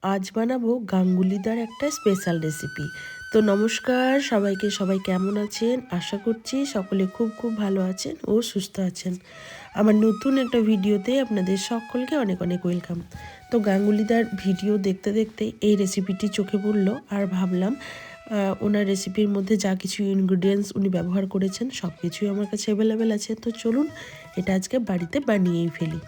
আজ বানাবো গাঙ্গুলিদার একটা স্পেশাল রেসিপি। তো নমস্কার সবাইকে, সবাই কেমন আছেন? আশা করছি সকলে খুব খুব ভালো আছেন ও সুস্থ আছেন। আমার নতুন একটা ভিডিওতে আপনাদের সকলকে অনেক অনেক ওয়েলকাম। তো গাঙ্গুলিদার ভিডিও দেখতে দেখতে এই রেসিপিটি চোখে পড়লো আর ভাবলাম ওনার রেসিপির মধ্যে যা কিছু ইনগ্রিডিয়েন্টস উনি ব্যবহার করেছেন সব কিছুই আমার কাছে অ্যাভেলেবেল আছে। তো চলুন এটা আজকে বাড়িতে বানিয়েই ফেলি।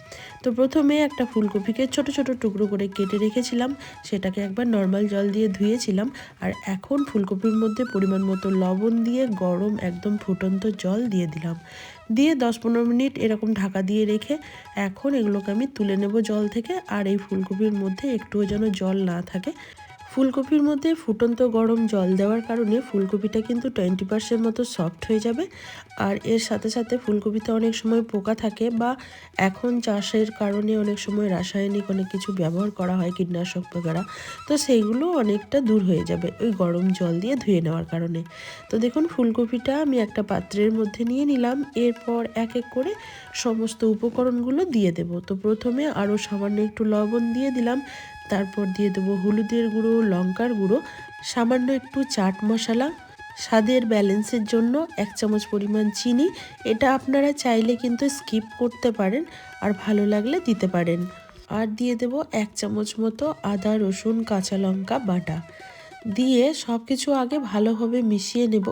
তো প্রথমে একটা ফুলকপিকে ছোট ছোট টুকরো করে কেটে রেখেছিলাম, সেটাকে একবার নর্মাল জল দিয়ে ধুয়েছিলাম। আর এখন ফুলকপির মধ্যে পরিমাণ মতো লবণ দিয়ে গরম একদম ফুটন্ত জল দিয়ে দিলাম, দিয়ে 10-15 মিনিট এরকম ঢাকা দিয়ে রেখে এখন এগুলোকে আমি তুলে নেব জল থেকে। আর এই ফুলকপির মধ্যে একটুও যেন জল না থাকে। ফুলকপির মধ্যে ফুটন্ত গরম জল দেওয়ার কারণে ফুলকপিটা কিন্তু 20% মতো সফট হয়ে যাবে। আর এর সাথে সাথে ফুলকপিতে অনেক সময় পোকা থাকে, বা এখন চাষের কারণে অনেক সময় রাসায়নিক অনেক কিছু ব্যবহার করা হয়, কীটনাশক বগেরা, তো সেইগুলো অনেকটা দূর হয়ে যাবে ওই গরম জল দিয়ে ধুয়ে নেওয়ার কারণে। তো দেখুন ফুলকপিটা আমি একটা পাত্রের মধ্যে নিয়ে নিলাম। এরপর এক এক করে সমস্ত উপকরণগুলো দিয়ে দেব। তো প্রথমে আরও সামান্য একটু লবণ দিয়ে দিলাম, তারপর দিয়ে দেবো হলুদের গুঁড়ো, লঙ্কার গুঁড়ো, সামান্য একটু চাট মশলা, স্বাদের ব্যালেন্সের জন্য 1 চামচ পরিমাণ চিনি। এটা আপনারা চাইলে কিন্তু স্কিপ করতে পারেন, আর ভালো লাগলে দিতে পারেন। আর দিয়ে দেব 1 চামচ মতো আদা রসুন কাঁচা লঙ্কা বাটা, দিয়ে সব কিছু আগে ভালোভাবে মিশিয়ে নেব।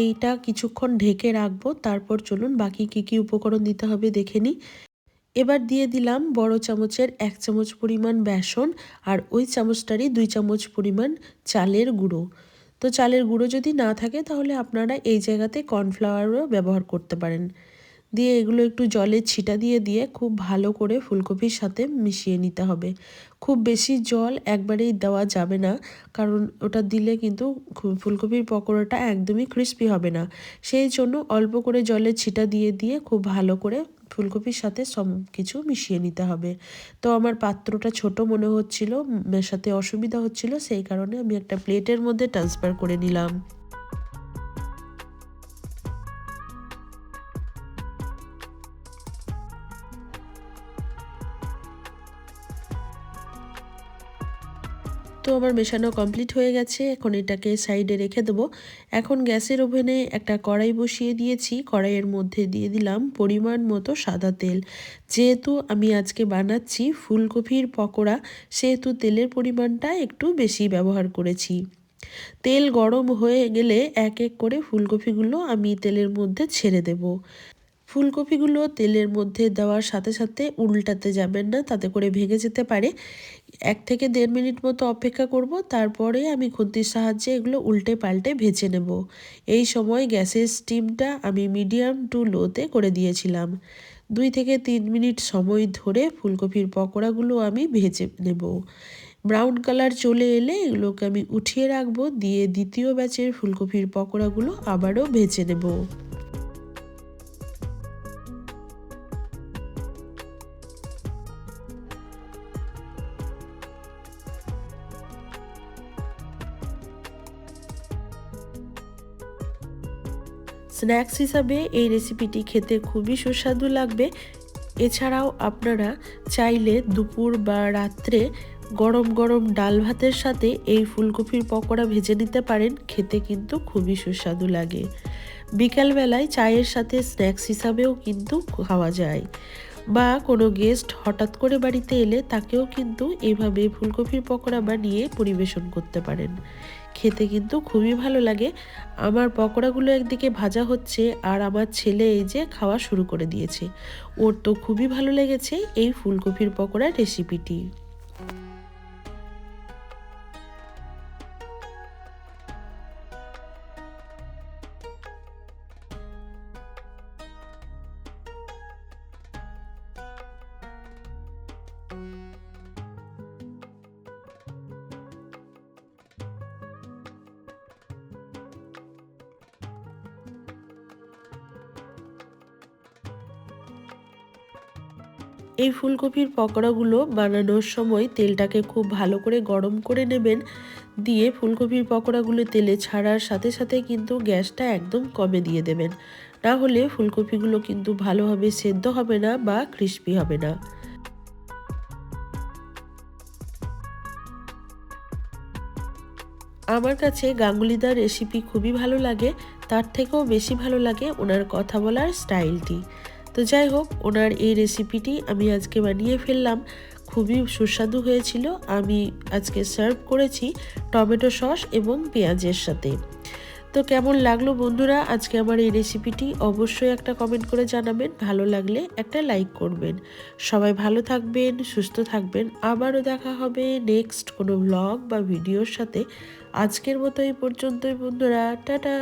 এইটা কিছুক্ষণ ঢেকে রাখবো, তারপর চলুন বাকি কী কী উপকরণ দিতে হবে দেখে নিই। এবার দিয়ে দিলাম বড় চামচের 1 চামচ পরিমাণ বেসন, আর ওই চামচটারই 2 চামচ পরিমাণ চালের গুঁড়ো। তো চালের গুঁড়ো যদি না থাকে তাহলে আপনারা এই জায়গাতে কর্নফ্লাওয়ারও ব্যবহার করতে পারেন। দিয়ে এগুলো একটু জলের ছিটা দিয়ে দিয়ে খুব ভালো করে ফুলকপির সাথে মিশিয়ে নিতে হবে। খুব বেশি জল একবারেই দেওয়া যাবে না, কারণ ওটা দিলে কিন্তু ফুলকপির পকোড়াটা একদমই ক্রিস্পি হবে না। সেই জন্য অল্প করে জলের ছিটা দিয়ে দিয়ে খুব ভালো করে ফুলকপির সাথে সব কিছু মিশিয়ে নিতে হবে। তো আমার পাত্রটা ছোট মনে হচ্ছিল, মেশাতে অসুবিধা হচ্ছিল, সেই কারণে আমি একটা প্লেটের মধ্যে ট্রান্সফার করে নিলাম। তো আমার মেশানো কমপ্লিট হয়ে গেছে, এখন এটাকে সাইডে রেখে দেবো। এখন গ্যাসের ওভেনে একটা কড়াই বসিয়ে দিয়েছি, কড়াইয়ের মধ্যে দিয়ে দিলাম পরিমাণ মতো সাদা তেল। যেহেতু আমি আজকে বানাচ্ছি ফুলকপির পকোড়া, সেহেতু তেলের পরিমাণটা একটু বেশি ব্যবহার করেছি। তেল গরম হয়ে গেলে এক এক করে ফুলকপিগুলো আমি তেলের মধ্যে ছেড়ে দেব। ফুলকপিগুলো তেলের মধ্যে দেওয়ার সাথে সাথে উল্টাতে যাবেন না, তাতে করে ভেঙে যেতে পারে। 1 থেকে 1.5 মিনিট মতো অপেক্ষা করব, তারপরে আমি খুন্তির সাহায্যে এগুলো উল্টে পাল্টে ভেজে নেব। এই সময় গ্যাসের স্টিমটা আমি মিডিয়াম টু লোতে করে দিয়েছিলাম। 2 থেকে 3 মিনিট সময় ধরে ফুলকপির পকোড়াগুলো আমি ভেজে নেব। ব্রাউন কালার চলে এলে এগুলোকে আমি উঠিয়ে রাখবো, দিয়ে দ্বিতীয় ব্যাচের ফুলকপির পকোড়াগুলো আবারও ভেজে নেব। স্ন্যাক্স হিসাবে এই রেসিপিটি খেতে খুবই সুস্বাদু লাগবে। এছাড়াও আপনারা চাইলে দুপুর বা রাত্রে গরম গরম ডাল ভাতের সাথে এই ফুলকপির পকোড়া ভেজে নিতে পারেন, খেতে কিন্তু খুবই সুস্বাদু লাগে। বিকালবেলায় চায়ের সাথে স্ন্যাক্স হিসাবেও কিন্তু খাওয়া যায়, বা কোনো গেস্ট হঠাৎ করে বাড়িতে এলে তাকেও কিন্তু এইভাবে ফুলকপির পকোড়া বানিয়ে পরিবেশন করতে পারেন। খেতে কিন্তু খুবই ভালো লাগে। আমার পকোড়াগুলো একদিকে ভাজা হচ্ছে, আর আমার ছেলে এই যে খাওয়া শুরু করে দিয়েছে। ওর তো খুবই ভালো লেগেছে এই ফুলকপির পকোড়ার রেসিপিটি। এই ফুলকপির পকোড়াগুলো বানানোর সময় তেলটাকে খুব ভালো করে গরম করে নেবেন। দিয়ে ফুলকপির পকোড়াগুলো তেলে ছাড়ার সাথে সাথে কিন্তু গ্যাসটা একদম কমে দিয়ে দেবেন, না হলে ফুলকপিগুলো কিন্তু ভালোভাবে সেদ্ধ হবে না বা ক্রিস্পি হবে না। আমার কাছে গাঙ্গুলিদার রেসিপি খুবই ভালো লাগে, তার থেকেও বেশি ভালো লাগে ওনার কথা বলার স্টাইলটি। তো যাই হোক, ওনার এই রেসিপিটি আমি আজকে বানিয়ে ফেললাম, খুবই সুস্বাদু হয়েছিল। আমি আজকে সার্ভ করেছি টমেটো সস এবং পেঁয়াজের সাথে। তো কেমন লাগলো বন্ধুরা আজকে আমার এই রেসিপিটি, অবশ্যই একটা কমেন্ট করে জানাবেন, ভালো লাগলে একটা লাইক করবেন। সবাই ভালো থাকবেন, সুস্থ থাকবেন, আবারও দেখা হবে নেক্সট কোনো ব্লগ বা ভিডিওর সাথে। আজকের মতো এই পর্যন্তই বন্ধুরা, টাটা।